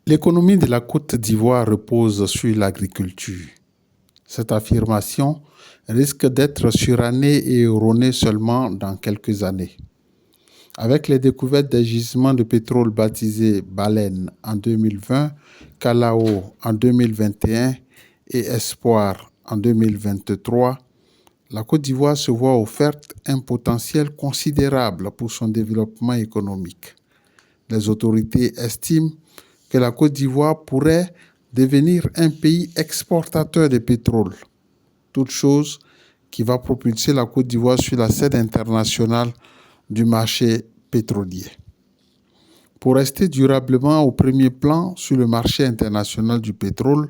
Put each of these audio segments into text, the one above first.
L'économie de la Côte d'Ivoire repose sur l'agriculture. Cette affirmation risque d'être surannée et erronée seulement dans quelques années. Avec les découvertes des gisements de pétrole baptisés Baleine en 2020, Kalao en 2021 et Espoir en 2023, la Côte d'Ivoire se voit offerte un potentiel considérable pour son développement économique. Les autorités estiment que la Côte d'Ivoire pourrait devenir un pays exportateur de pétrole, toute chose qui va propulser la Côte d'Ivoire sur la scène internationale du marché pétrolier. Pour rester durablement au premier plan sur le marché international du pétrole,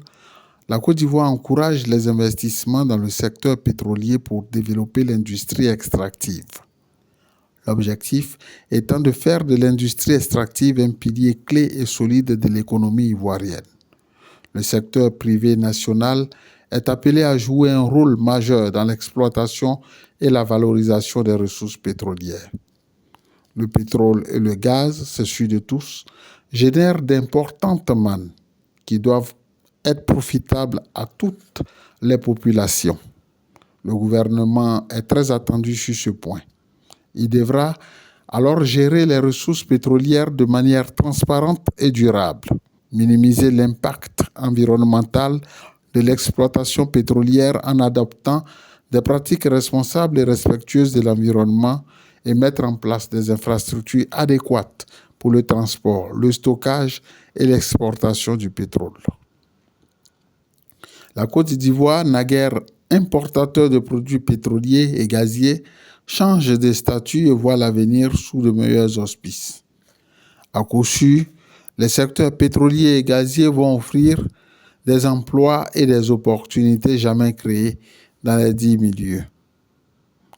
la Côte d'Ivoire encourage les investissements dans le secteur pétrolier pour développer l'industrie extractive. L'objectif étant de faire de l'industrie extractive un pilier clé et solide de l'économie ivoirienne. Le secteur privé national est appelé à jouer un rôle majeur dans l'exploitation et la valorisation des ressources pétrolières. Le pétrole et le gaz, c'est sûr de tous, génèrent d'importantes mannes qui doivent être profitables à toutes les populations. Le gouvernement est très attendu sur ce point. Il devra alors gérer les ressources pétrolières de manière transparente et durable, minimiser l'impact environnemental de l'exploitation pétrolière en adoptant des pratiques responsables et respectueuses de l'environnement et mettre en place des infrastructures adéquates pour le transport, le stockage et l'exportation du pétrole. La Côte d'Ivoire, naguère importateur de produits pétroliers et gaziers, change de statut et voit l'avenir sous de meilleurs auspices. À coup sûr, les secteurs pétroliers et gaziers vont offrir des emplois et des opportunités jamais créées dans les 10 milieux.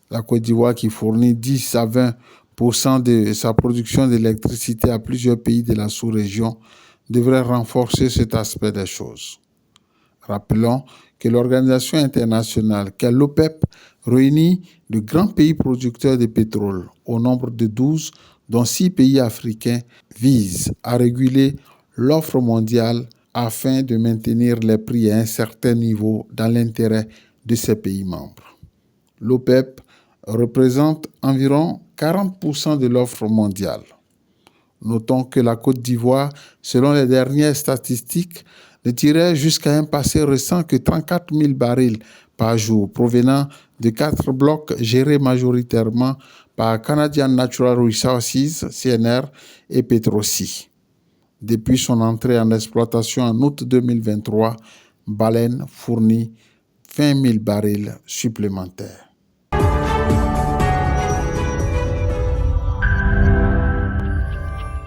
La Côte d'Ivoire, qui fournit 10 à 20% de sa production d'électricité à plusieurs pays de la sous-région, devrait renforcer cet aspect des choses. Rappelons que l'organisation internationale qu'est l'OPEP réunit de grands pays producteurs de pétrole au nombre de 12, dont 6 pays africains, vise à réguler l'offre mondiale afin de maintenir les prix à un certain niveau dans l'intérêt de ces pays membres. L'OPEP représente environ 40% de l'offre mondiale. Notons que la Côte d'Ivoire, selon les dernières statistiques, ne tirait jusqu'à un passé récent que 34 000 barils par jour, provenant de 4 blocs gérés majoritairement par Canadian Natural Resources, CNR, et Petroci. Depuis son entrée en exploitation en août 2023, Baleine fournit 20 000 barils supplémentaires.